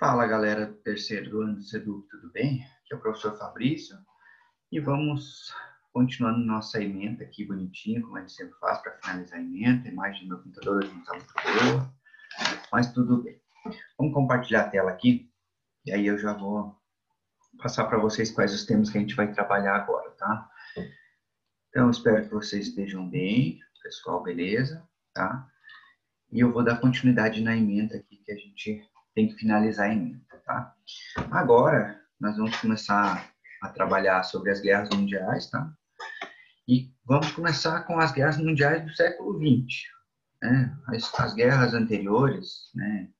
Fala, galera do terceiro ano do SEDUC, tudo bem? Aqui é o professor Fabrício e vamos continuando nossa ementa aqui bonitinho, como a gente sempre faz para finalizar a ementa. A imagem do meu computador hoje não está muito boa, mas tudo bem. Vamos compartilhar a tela aqui e aí eu já vou passar para vocês quais os temas que a gente vai trabalhar agora, tá? Então, espero que vocês estejam bem, pessoal, beleza? Tá? E eu vou dar continuidade na ementa aqui que a gente tem que finalizar a ementa, tá? Agora, nós vamos começar a trabalhar sobre as guerras mundiais, tá? E vamos começar com as guerras mundiais do século XX, né? As guerras anteriores, né?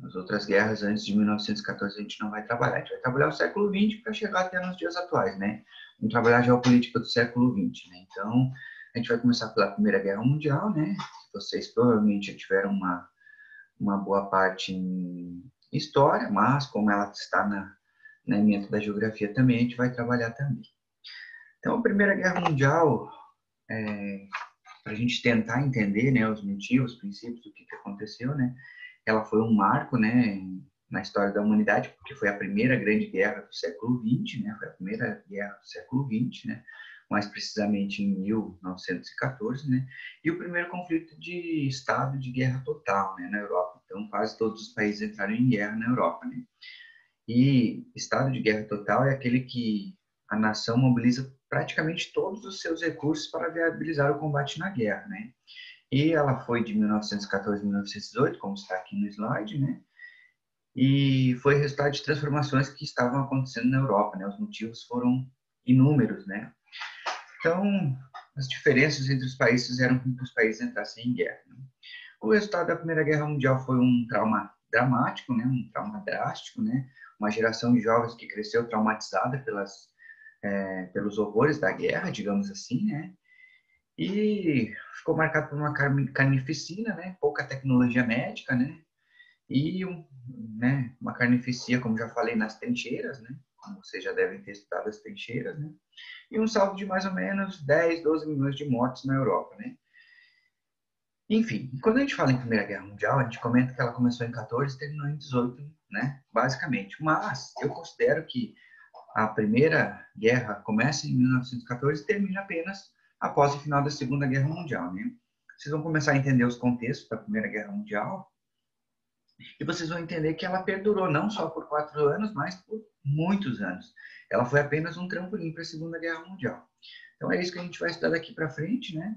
As outras guerras antes de 1914 a gente não vai trabalhar. A gente vai trabalhar o século XX para chegar até nos dias atuais, né? Vamos trabalhar a geopolítica do século XX, né? Então, a gente vai começar pela Primeira Guerra Mundial, né? Vocês provavelmente já tiveram uma boa parte em história, mas como ela está na ementa da geografia também, a gente vai trabalhar também. Então, a Primeira Guerra Mundial, para a gente tentar entender, né, os motivos, os princípios do que aconteceu, né, ela foi um marco, né, na história da humanidade, porque foi a primeira grande guerra do século XX, né, foi a primeira guerra do século XX, né, mais precisamente em 1914, né, e o primeiro conflito de estado de guerra total, né, na Europa. Então, quase todos os países entraram em guerra na Europa, né. E estado de guerra total é aquele que a nação mobiliza praticamente todos os seus recursos para viabilizar o combate na guerra, né. E ela foi de 1914 a 1918, como está aqui no slide, né? E foi resultado de transformações que estavam acontecendo na Europa, né? Os motivos foram inúmeros, né? Então, as diferenças entre os países eram que os países entrassem em guerra, né? O resultado da Primeira Guerra Mundial foi um trauma dramático, né? Um trauma drástico, né? Uma geração de jovens que cresceu traumatizada pelos horrores da guerra, digamos assim, né? E ficou marcado por uma carnificina, né? Pouca tecnologia médica, né? E né, uma carnificia, como já falei, nas trincheiras, né? Como vocês já devem ter estudado as trincheiras, né? E um saldo de mais ou menos 10, 12 milhões de mortes na Europa, né? Enfim, quando a gente fala em Primeira Guerra Mundial, a gente comenta que ela começou em 14 e terminou em 18, né? Basicamente. Mas eu considero que a Primeira Guerra começa em 1914 e termina apenas após o final da Segunda Guerra Mundial, né? Vocês vão começar a entender os contextos da Primeira Guerra Mundial e vocês vão entender que ela perdurou não só por 4 anos, mas por muitos anos. Ela foi apenas um trampolim para a Segunda Guerra Mundial. Então é isso que a gente vai estudar daqui para frente, né?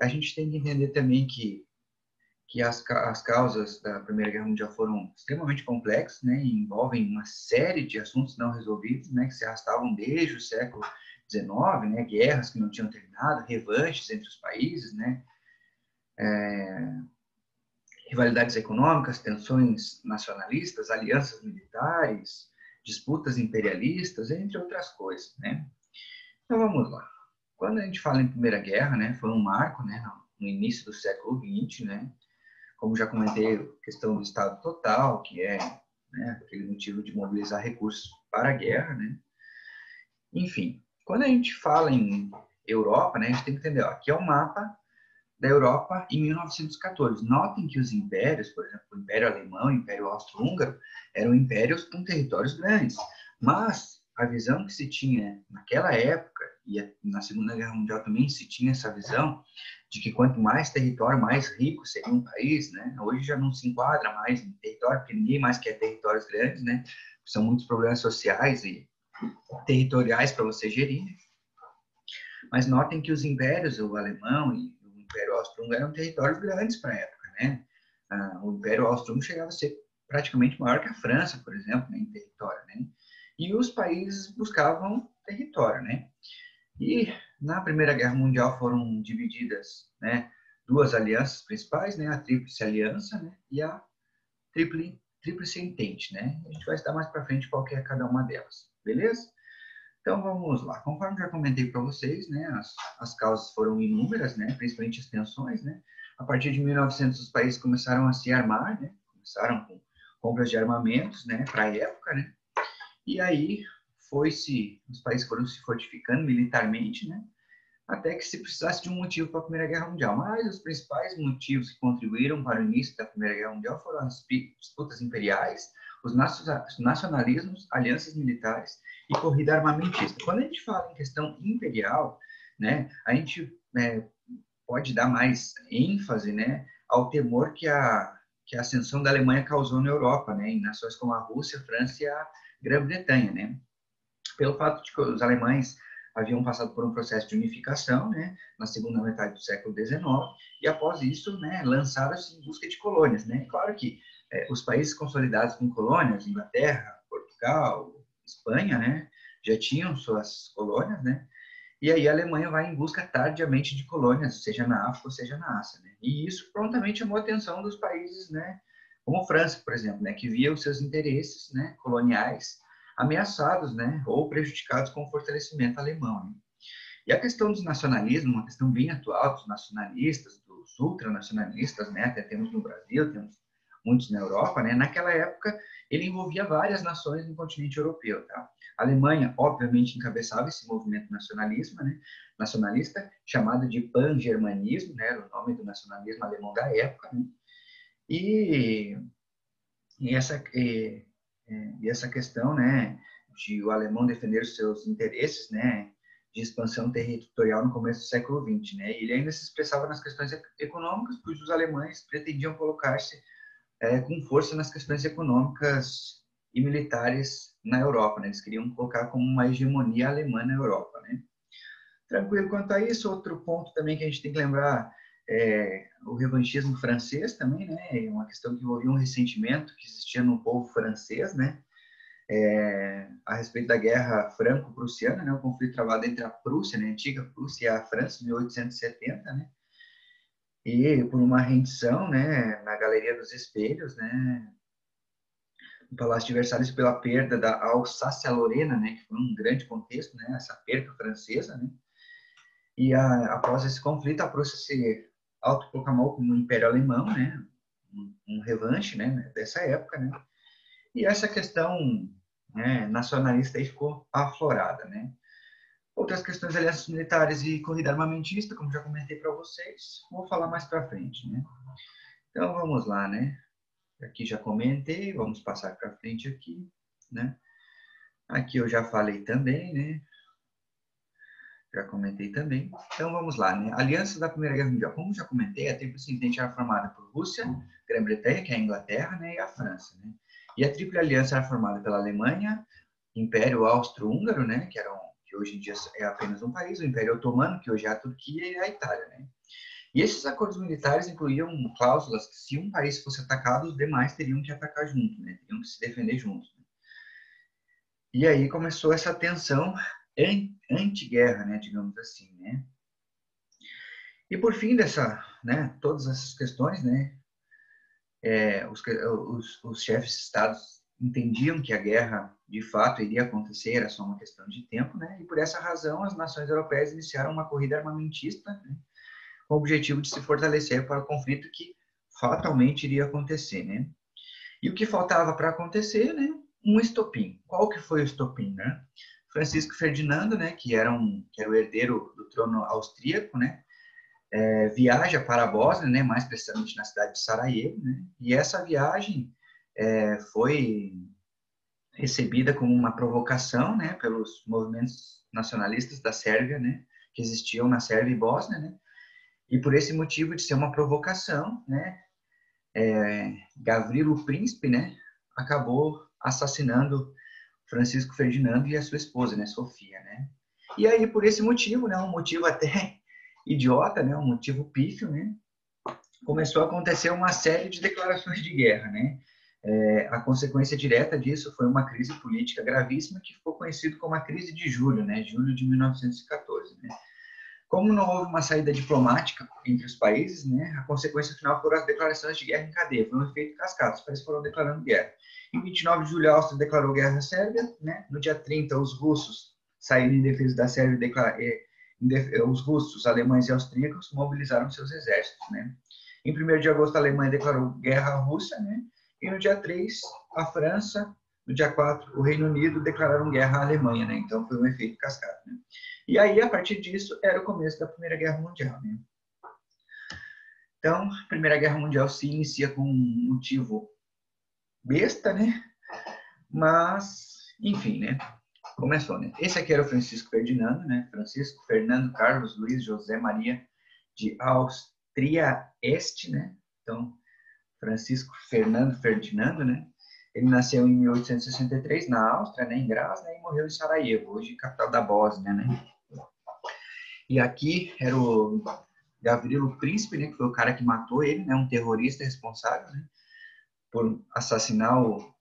A gente tem que entender também que as causas da Primeira Guerra Mundial foram extremamente complexas, né? E envolvem uma série de assuntos não resolvidos, né? Que se arrastavam desde o século XIX, né? Guerras que não tinham terminado, revanches entre os países, né? Rivalidades econômicas, tensões nacionalistas, alianças militares, disputas imperialistas, entre outras coisas, né? Então vamos lá. Quando a gente fala em Primeira Guerra, né? Foi um marco, né? No início do século XX, né? Como já comentei, a questão do Estado total, que é, né, aquele motivo de mobilizar recursos para a guerra, né? Enfim, quando a gente fala em Europa, né, a gente tem que entender, ó, aqui é o mapa da Europa em 1914. Notem que os impérios, por exemplo, o Império Alemão, o Império Austro-Húngaro, eram impérios com territórios grandes, mas a visão que se tinha naquela época, e na Segunda Guerra Mundial também se tinha essa visão, de que quanto mais território, mais rico seria um país, né? Hoje já não se enquadra mais em território, porque ninguém mais quer territórios grandes, né? São muitos problemas sociais e territoriais para você gerir. Mas notem que os impérios, o alemão e o Império Austro-Húngaro, eram territórios grandes para a época, né? O Império Austro-Húngaro chegava a ser praticamente maior que a França, por exemplo, né, em território, né? E os países buscavam território, né? E na Primeira Guerra Mundial foram divididas, né, duas alianças principais, né, a Tríplice Aliança, né, e a Tríplice Entente, né? A gente vai estudar mais para frente qual que é cada uma delas, beleza? Então vamos lá. Conforme já comentei para vocês, né, as causas foram inúmeras, né, principalmente as tensões, né. A partir de 1900 os países começaram a se armar, né, começaram com compras de armamentos, né, para a época, né. E aí os países foram se fortificando militarmente, né, até que se precisasse de um motivo para a Primeira Guerra Mundial. Mas os principais motivos que contribuíram para o início da Primeira Guerra Mundial foram as disputas imperiais, os nacionalismos, alianças militares e corrida armamentista. Quando a gente fala em questão imperial, né, a gente pode dar mais ênfase, né, ao temor que a ascensão da Alemanha causou na Europa, né, em nações como a Rússia, a França e a Grã-Bretanha, né, pelo fato de que os alemães haviam passado por um processo de unificação, né, na segunda metade do século XIX, e após isso, né, lançaram-se em busca de colônias, né. Claro que os países consolidados com colônias, Inglaterra, Portugal, Espanha, né, já tinham suas colônias, né, e aí a Alemanha vai em busca tardiamente de colônias, seja na África ou seja na Ásia, né? E isso prontamente chamou a atenção dos países, né, como a França, por exemplo, né, que via os seus interesses, né, coloniais ameaçados, né, ou prejudicados com o fortalecimento alemão, né? E a questão dos nacionalismos, uma questão bem atual dos nacionalistas, dos ultranacionalistas, né, até temos no Brasil, temos muitos na Europa, né, naquela época ele envolvia várias nações no continente europeu, tá? A Alemanha, obviamente, encabeçava esse movimento nacionalista, chamado de pan-germanismo, né, era o nome do nacionalismo alemão da época, né? E, e, essa, e, e essa questão, né, de o alemão defender os seus interesses, né, de expansão territorial no começo do século XX, né? Ele ainda se expressava nas questões econômicas, pois os alemães pretendiam colocar-se com força nas questões econômicas e militares na Europa, né? Eles queriam colocar como uma hegemonia alemã na Europa, né? Tranquilo quanto a isso. Outro ponto também que a gente tem que lembrar é o revanchismo francês também, né? É uma questão que envolvia um ressentimento que existia no povo francês, né? A respeito da guerra franco-prussiana, né? O conflito travado entre a Prússia, né? A antiga Prússia e a França, em 1870, né? E por uma rendição, né? Na Galeria dos Espelhos, né? No Palácio de Versalhes, pela perda da Alsácia-Lorena, né? Que foi um grande contexto, né? Essa perda francesa, né? E após esse conflito, a Prússia se autoproclamou como um Império Alemão, né? Um revanche, né? Dessa época, né? E essa questão, né, nacionalista aí ficou aflorada, né? Outras questões, alianças militares e corrida armamentista, como já comentei para vocês, vou falar mais para frente, né? Então vamos lá, né? Aqui já comentei, vamos passar para frente aqui, né? Aqui eu já falei também, né? Já comentei também. Então vamos lá, né? Aliança da Primeira Guerra Mundial. Como já comentei, a Tríplice Entente era formada por Rússia, Grã-Bretanha, que é a Inglaterra, né? E a França, né? E a Tríplice Aliança era formada pela Alemanha, Império Austro-Húngaro, né? Que hoje em dia é apenas um país, o Império Otomano, que hoje é a Turquia e a Itália, né? E esses acordos militares incluíam cláusulas que, se um país fosse atacado, os demais teriam que atacar junto, né? Teriam que se defender juntos. Né? E aí começou essa tensão anti-guerra, né? Digamos assim, né? E por fim né? Todas essas questões, né? Os chefes de estados entendiam que a guerra de fato iria acontecer, era só uma questão de tempo, né? E por essa razão as nações europeias iniciaram uma corrida armamentista, né? Com o objetivo de se fortalecer para o conflito que fatalmente iria acontecer, né? E o que faltava para acontecer, né? Um estopim. Qual que foi o estopim, né? Francisco Ferdinando, né? Que era o herdeiro do trono austríaco, né? Viaja para a Bósnia, né? Mais precisamente na cidade de Sarajevo, né? E essa viagem foi recebida como uma provocação, né? Pelos movimentos nacionalistas da Sérvia, né? Que existiam na Sérvia e Bósnia, né? E por esse motivo de ser uma provocação, né, Gavrilo Príncipe, né, acabou assassinando Francisco Ferdinando e a sua esposa, né, Sofia, né. E aí por esse motivo, né, um motivo até idiota, né, um motivo pífio, né, começou a acontecer uma série de declarações de guerra, né. A consequência direta disso foi uma crise política gravíssima que ficou conhecida como a crise de julho, né, julho de 1914, né. Como não houve uma saída diplomática entre os países, né, a consequência final foram as declarações de guerra em cadeia. Foi um efeito cascata, os países foram declarando guerra. Em 29 de julho, a Áustria declarou guerra à Sérvia. Né? No dia 30, os russos saíram em defesa da Sérvia. Os russos, alemães e austríacos mobilizaram seus exércitos. Né? Em 1º de agosto, a Alemanha declarou guerra à Rússia. Né? E no dia 3, a França. No dia 4, o Reino Unido declararam guerra à Alemanha. Né? Então, foi um efeito cascata. Né? E aí, a partir disso, era o começo da Primeira Guerra Mundial, né? Então, a Primeira Guerra Mundial se inicia com um motivo besta, né? Mas, enfim, né? Começou, né? Esse aqui era o Francisco Ferdinando, né? Francisco Fernando Carlos Luiz José Maria de Áustria-Este, né? Então, Francisco Fernando Ferdinando, né? Ele nasceu em 1863 na Áustria, né, em Graz, né, e morreu em Sarajevo, hoje capital da Bósnia, né? E aqui era o Gavrilo Príncipe, né, que foi o cara que matou ele, né, um terrorista responsável, né, por assassinar o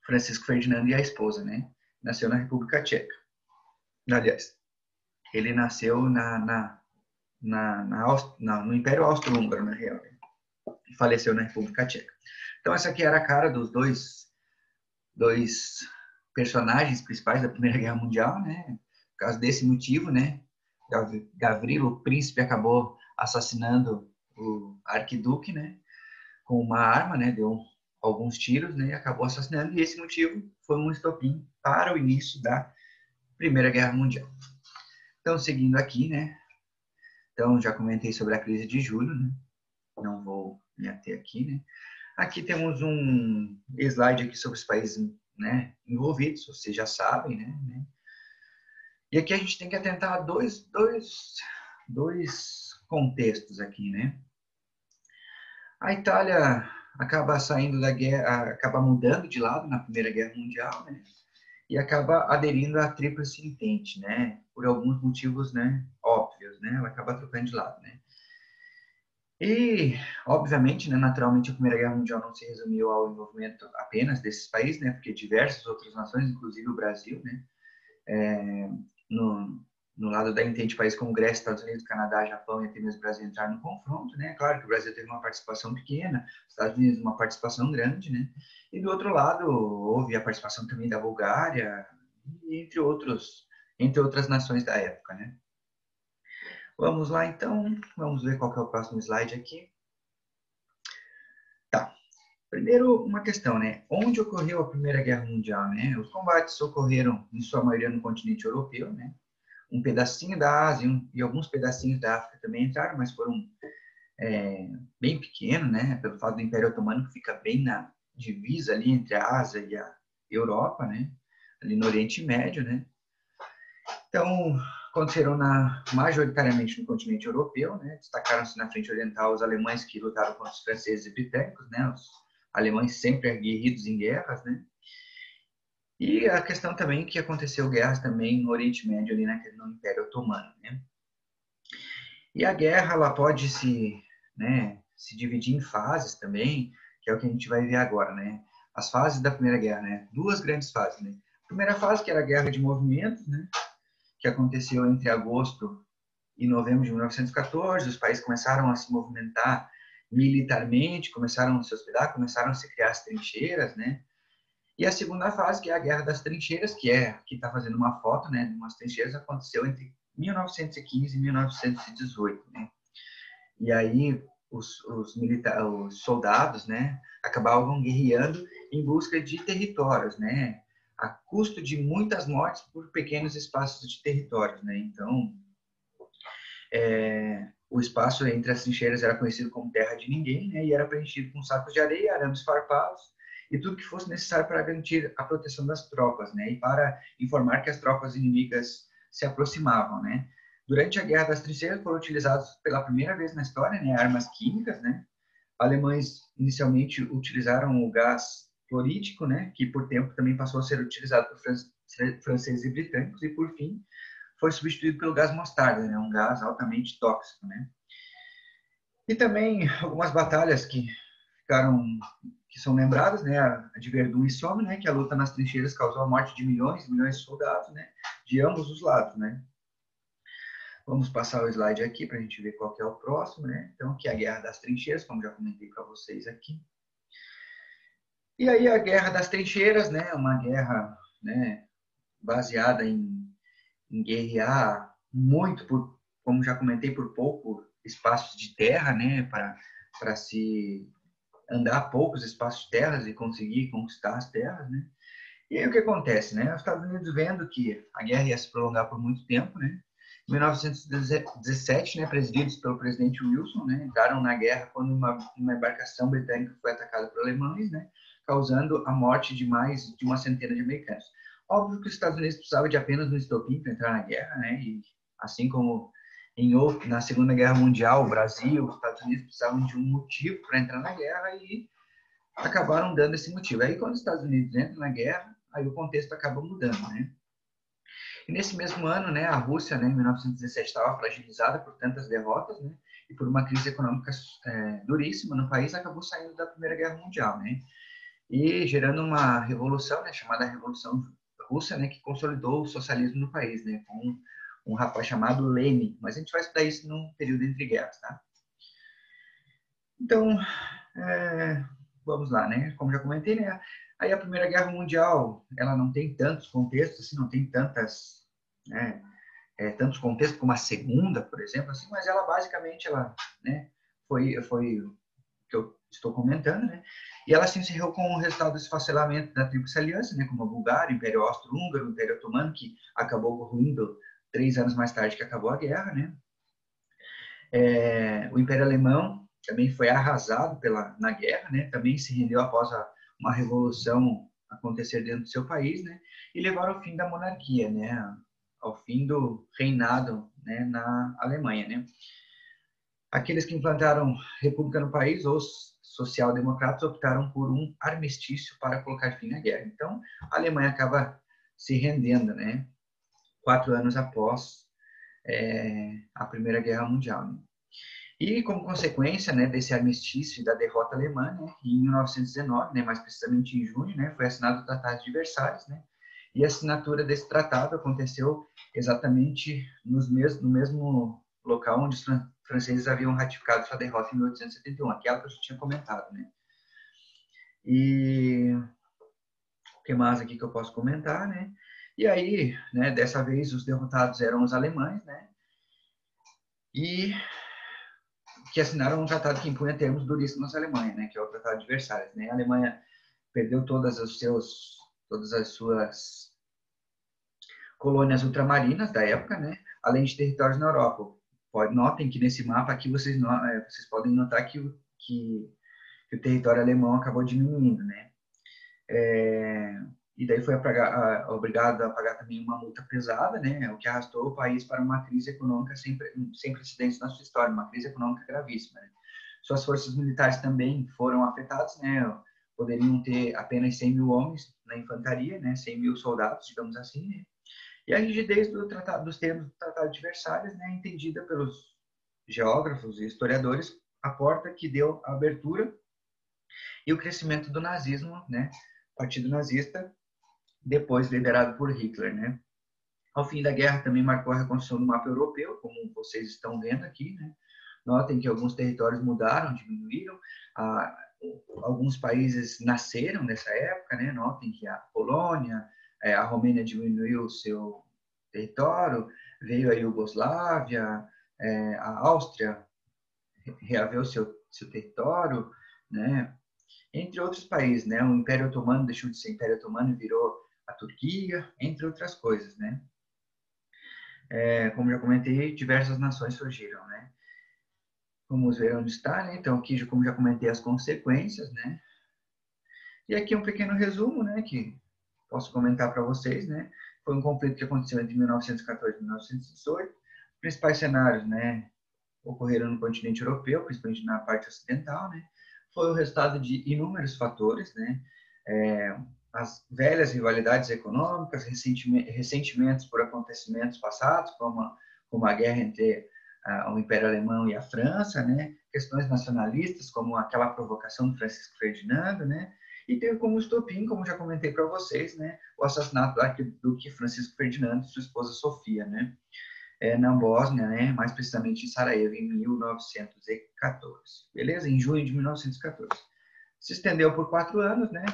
Francisco Ferdinando e a esposa, né? Nasceu na República Tcheca. Aliás, ele nasceu no Império Austro-Húngaro, na real, né? E faleceu na República Tcheca. Então, essa aqui era a cara dos dois personagens principais da Primeira Guerra Mundial, né? Por causa desse motivo, né? Gavrilo, o príncipe, acabou assassinando o arquiduque, né? Com uma arma, né? Deu alguns tiros, né? E acabou assassinando. E esse motivo foi um estopim para o início da Primeira Guerra Mundial. Então, seguindo aqui, né? Então, já comentei sobre a crise de julho, né? Não vou me ater aqui, né? Aqui temos um slide aqui sobre os países, né, envolvidos, vocês já sabem, né? E aqui a gente tem que atentar a dois contextos aqui, né? A Itália acaba saindo da guerra, acaba mudando de lado na Primeira Guerra Mundial, né? E acaba aderindo à Tríplice Entente, né? Por alguns motivos, né, óbvios, né? Ela acaba trocando de lado, né? E, obviamente, né, naturalmente, a Primeira Guerra Mundial não se resumiu ao envolvimento apenas desses países, né? Porque diversas outras nações, inclusive o Brasil, né? No lado da Entente, países como Grécia, Estados Unidos, Canadá, Japão e até mesmo o Brasil entraram no confronto, né? Claro que o Brasil teve uma participação pequena, os Estados Unidos uma participação grande, né? E do outro lado, houve a participação também da Bulgária, entre outras nações da época, né? Vamos lá, então. Vamos ver qual que é o próximo slide aqui. Tá. Primeiro, uma questão, né? Onde ocorreu a Primeira Guerra Mundial, né? Os combates ocorreram, em sua maioria, no continente europeu, né? Um pedacinho da Ásia e alguns pedacinhos da África também entraram, mas foram bem pequenos, né? Pelo fato do Império Otomano, que fica bem na divisa ali entre a Ásia e a Europa, né? Ali no Oriente Médio, né? Então, aconteceram majoritariamente no continente europeu, né? Destacaram-se na frente oriental os alemães que lutaram contra os franceses e britânicos, né? Os alemães sempre aguerridos em guerras, né? E a questão também que aconteceu guerras também no Oriente Médio, ali no Império Otomano, né? E a guerra, ela pode se dividir em fases também, que é o que a gente vai ver agora, né? As fases da Primeira Guerra, né? Duas grandes fases, né? A primeira fase, que era a Guerra de Movimentos, né? Que aconteceu entre agosto e novembro de 1914, os países começaram a se movimentar militarmente, começaram a se hospedar, começaram a se criar as trincheiras, né? E a segunda fase, que é a Guerra das Trincheiras, que está fazendo uma foto, né, de umas trincheiras, aconteceu entre 1915 e 1918, né? E aí os soldados, né, acabavam guerreando em busca de territórios, né, a custo de muitas mortes por pequenos espaços de territórios, né? Então, o espaço entre as trincheiras era conhecido como terra de ninguém, né, e era preenchido com sacos de areia, arames farpados e tudo que fosse necessário para garantir a proteção das tropas, né, e para informar que as tropas inimigas se aproximavam, né. Durante a Guerra das Trincheiras foram utilizados pela primeira vez na história, né, armas químicas, né. Alemães inicialmente utilizaram o gás clorídrico, né, que por tempo também passou a ser utilizado por franceses e britânicos, e por fim foi substituído pelo gás mostarda, né, um gás altamente tóxico, né. E também algumas batalhas que são lembradas, né, a de Verdun e Somme, né, que a luta nas trincheiras causou a morte de milhões e milhões de soldados, né, de ambos os lados, né. Vamos passar o slide aqui para a gente ver qual que é o próximo, né. Então, que é a Guerra das Trincheiras, como já comentei para vocês aqui. E aí a Guerra das Trincheiras, né, uma guerra, né, baseada em guerrear muito como já comentei, por pouco espaços de terra, né, para se andar poucos espaços de terras e conseguir conquistar as terras, né? E aí o que acontece, né? Os Estados Unidos vendo que a guerra ia se prolongar por muito tempo, né? Em 1917, né, presididos pelo presidente Wilson, né, entraram na guerra quando uma embarcação britânica foi atacada por alemães, né, causando a morte de mais de uma centena de americanos. Óbvio que os Estados Unidos precisavam de apenas um estopim para entrar na guerra, né, e assim como na Segunda Guerra Mundial, o Brasil, os Estados Unidos precisavam de um motivo para entrar na guerra e acabaram dando esse motivo. Aí, quando os Estados Unidos entram na guerra, aí o contexto acaba mudando, né? E nesse mesmo ano, né, a Rússia, né, em 1917, estava fragilizada por tantas derrotas, né, e por uma crise econômica duríssima no país, acabou saindo da Primeira Guerra Mundial, né, e gerando uma revolução, né, chamada Revolução Russa, né, que consolidou o socialismo no país, né, com um rapaz chamado Lenin. Mas a gente vai estudar isso num período entre guerras, tá? Então, vamos lá, né? Como já comentei, né? Aí a Primeira Guerra Mundial, ela não tem tantos contextos, assim, não tem tantas, né, tantos contextos como a Segunda, por exemplo, assim, mas ela basicamente, ela, né, foi o que eu estou comentando, né? E ela se encerrou com o resultado do esfacelamento da Tríplice Aliança, né? Como a Bulgária, o Império Austro-Húngaro, o Império Otomano, que acabou ruindo 3 anos mais tarde que acabou a guerra, né? O Império Alemão também foi arrasado na guerra, né? Também se rendeu após uma revolução acontecer dentro do seu país, né? E levaram ao fim da monarquia, né? Ao fim do reinado, né? Na Alemanha, né? Aqueles que implantaram república no país, os social-democratas, optaram por um armistício para colocar fim à guerra. Então, a Alemanha acaba se rendendo, né? 4 anos após a Primeira Guerra Mundial, né? E, como consequência, né, desse armistício e da derrota alemã, né, em 1919, né, mais precisamente em junho, né, foi assinado o Tratado de Versalhes, né, e a assinatura desse tratado aconteceu exatamente no mesmo local onde os franceses haviam ratificado sua derrota em 1871, aquela que eu já tinha comentado, né. E o que mais aqui que eu posso comentar, né? E aí, né, dessa vez os derrotados eram os alemães, né, e que assinaram um tratado que impunha termos duríssimos à Alemanha, né, que é o Tratado de Versalhes, né? A Alemanha perdeu todas as suas colônias ultramarinas da época, né, além de territórios na Europa. Notem que nesse mapa aqui vocês podem notar que o território alemão acabou diminuindo, né? E daí foi obrigado a pagar também uma multa pesada, né, o que arrastou o país para uma crise econômica sem precedentes na sua história, uma crise econômica gravíssima, né? Suas forças militares também foram afetadas, né, poderiam ter apenas 100 mil homens na infantaria, né, 100 mil soldados, digamos assim, né? E a rigidez dos termos do Tratado de Versalhes, né, entendida pelos geógrafos e historiadores, a porta que deu a abertura e o crescimento do nazismo, né, Partido Nazista, depois liderado por Hitler, né? Ao fim da guerra também marcou a reconstrução do mapa europeu, como vocês estão vendo aqui, né? Notem que alguns territórios mudaram, diminuíram, alguns países nasceram nessa época, né? Notem que a Polônia, a Romênia diminuiu o seu território, veio a Iugoslávia, a Áustria reaveu seu território, né? Entre outros países, né? O Império Otomano deixou de ser Império Otomano e virou a Turquia, entre outras coisas, né? Como já comentei, diversas nações surgiram, né? Vamos ver onde está, né? Então, aqui, como já comentei, as consequências, né? E aqui um pequeno resumo, né? Que posso comentar para vocês, né? Foi um conflito que aconteceu entre 1914 e 1918. Os principais cenários, né? Ocorreram no continente europeu, principalmente na parte ocidental, né? Foi o resultado de inúmeros fatores, né? As velhas rivalidades econômicas, ressentimentos por acontecimentos passados, como a guerra entre o Império Alemão e a França, né? Questões nacionalistas, como aquela provocação do Francisco Ferdinando, né? E teve como estopim, como já comentei para vocês, né? O assassinato do arquiduque Francisco Ferdinando e sua esposa Sofia, né? Na Bósnia, né? Mais precisamente em Sarajevo, em 1914. Beleza? Em junho de 1914. Se estendeu por 4 anos, né?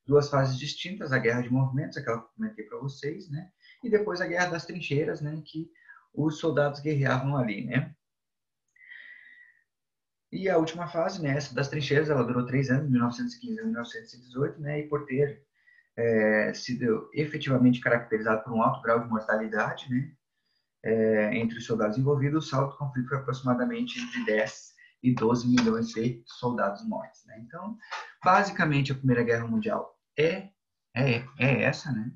Duas fases distintas, a guerra de movimentos, aquela que eu comentei para vocês, né? E depois a guerra das trincheiras, né? Que os soldados guerreavam ali, né? E a última fase, né? Essa das trincheiras, ela durou 3 anos, 1915 a 1918, né? E por ter sido efetivamente caracterizado por um alto grau de mortalidade, né? Entre os soldados envolvidos, o saldo do conflito foi aproximadamente entre 10 e 12 milhões de soldados mortos, né? Então, basicamente, a Primeira Guerra Mundial é essa, né?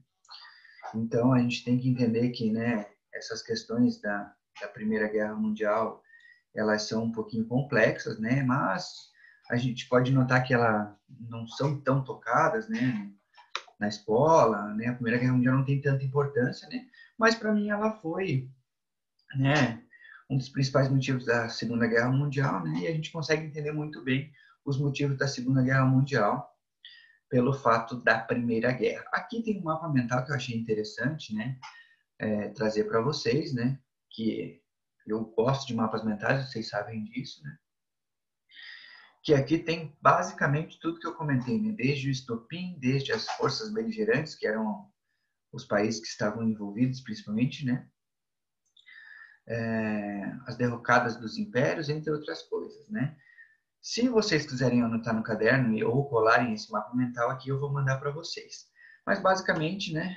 Então, a gente tem que entender que, né, essas questões da Primeira Guerra Mundial, elas são um pouquinho complexas, né? Mas a gente pode notar que elas não são tão tocadas, né, na escola, né? A Primeira Guerra Mundial não tem tanta importância, né? Mas para mim ela foi, né, um dos principais motivos da Segunda Guerra Mundial, né? E a gente consegue entender muito bem os motivos da Segunda Guerra Mundial pelo fato da Primeira Guerra. Aqui tem um mapa mental que eu achei interessante, né? Trazer para vocês, né? Que eu gosto de mapas mentais, vocês sabem disso, né? Que aqui tem basicamente tudo que eu comentei, né? Desde o estopim, desde as forças beligerantes, que eram os países que estavam envolvidos, principalmente, né? As derrocadas dos impérios, entre outras coisas, né? Se vocês quiserem anotar no caderno ou colarem esse mapa mental aqui, eu vou mandar para vocês. Mas basicamente, né?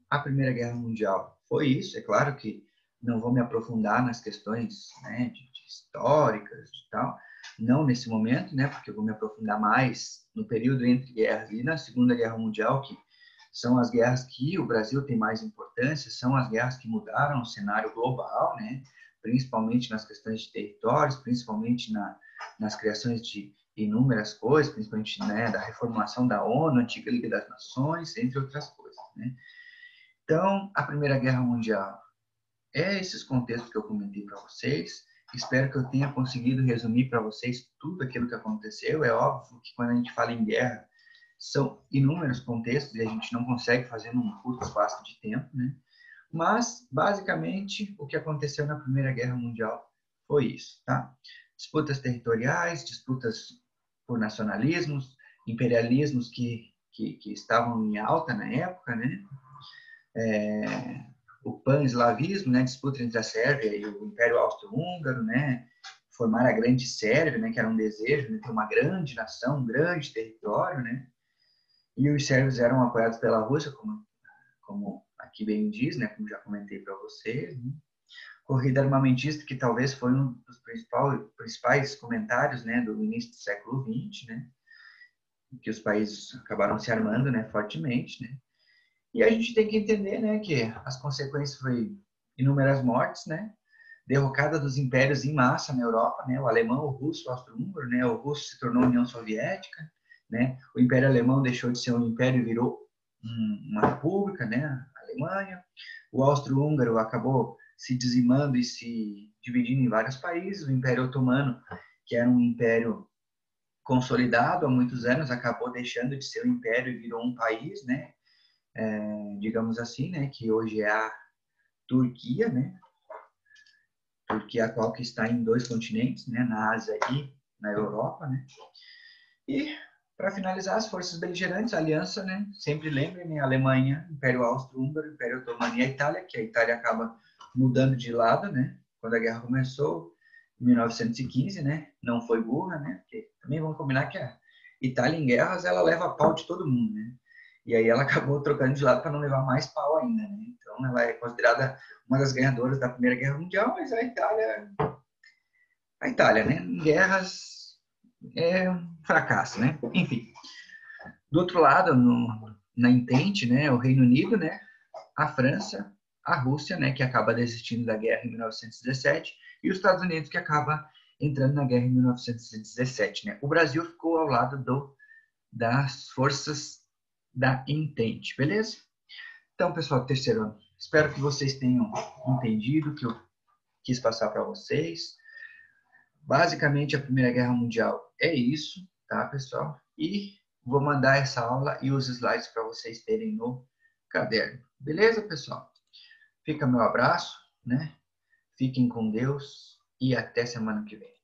A Primeira Guerra Mundial foi isso. É claro que não vou me aprofundar nas questões, né, de históricas e tal, não nesse momento, né, porque eu vou me aprofundar mais no período entre guerras e na Segunda Guerra Mundial, que são as guerras que o Brasil tem mais importância, são as guerras que mudaram o cenário global, né, principalmente nas questões de territórios, principalmente nas criações de inúmeras coisas, principalmente, né, da reformulação da ONU, Antiga Liga das Nações, entre outras coisas, né. Então, a Primeira Guerra Mundial é esses contextos que eu comentei para vocês. Espero que eu tenha conseguido resumir para vocês tudo aquilo que aconteceu. É óbvio que quando a gente fala em guerra, são inúmeros contextos e a gente não consegue fazer num curto espaço de tempo, né? Mas, basicamente, o que aconteceu na Primeira Guerra Mundial foi isso, tá? Disputas territoriais, disputas por nacionalismos, imperialismos que estavam em alta na época, né? O pan-eslavismo, né, disputa entre a Sérvia e o Império Austro-Húngaro, né, formar a Grande Sérvia, né, que era um desejo, né, ter uma grande nação, um grande território, né, e os sérvios eram apoiados pela Rússia, como aqui bem diz, né, como já comentei para vocês, né. Corrida armamentista, que talvez foi um dos principais comentários, né, do início do século XX, né, que os países acabaram se armando, né, fortemente, né. E a gente tem que entender, né, que as consequências foi inúmeras mortes, né, derrocada dos impérios em massa na Europa, né, o alemão, o russo, o austro-húngaro, né, o russo se tornou União Soviética, né, o Império Alemão deixou de ser um império e virou uma república, né, a Alemanha, o austro-húngaro acabou se dizimando e se dividindo em vários países, o Império Otomano, que era um império consolidado há muitos anos, acabou deixando de ser um império e virou um país, né, digamos assim, né, que hoje é a Turquia, né, Turquia atual que está em 2 continentes, né, na Ásia e na Europa, né, e para finalizar as forças beligerantes, a aliança, né, sempre lembrem, né, Alemanha, Império Austro-Húngaro, Império Otomano e a Itália, que a Itália acaba mudando de lado, né, quando a guerra começou, em 1915, né, não foi burra, né, porque também vamos combinar que a Itália em guerras, ela leva pau de todo mundo, né, e aí ela acabou trocando de lado para não levar mais pau ainda, né? Então ela é considerada uma das ganhadoras da Primeira Guerra Mundial, mas a Itália, né? Em guerras é um fracasso, né? Enfim. Do outro lado, na Entente, né? O Reino Unido, né? A França, a Rússia, né? Que acaba desistindo da guerra em 1917 e os Estados Unidos que acaba entrando na guerra em 1917, né? O Brasil ficou ao lado das forças da Entente, beleza? Então, pessoal, terceiro ano, espero que vocês tenham entendido o que eu quis passar para vocês. Basicamente, a Primeira Guerra Mundial é isso, tá, pessoal? E vou mandar essa aula e os slides para vocês terem no caderno. Beleza, pessoal? Fica meu abraço, né? Fiquem com Deus e até semana que vem.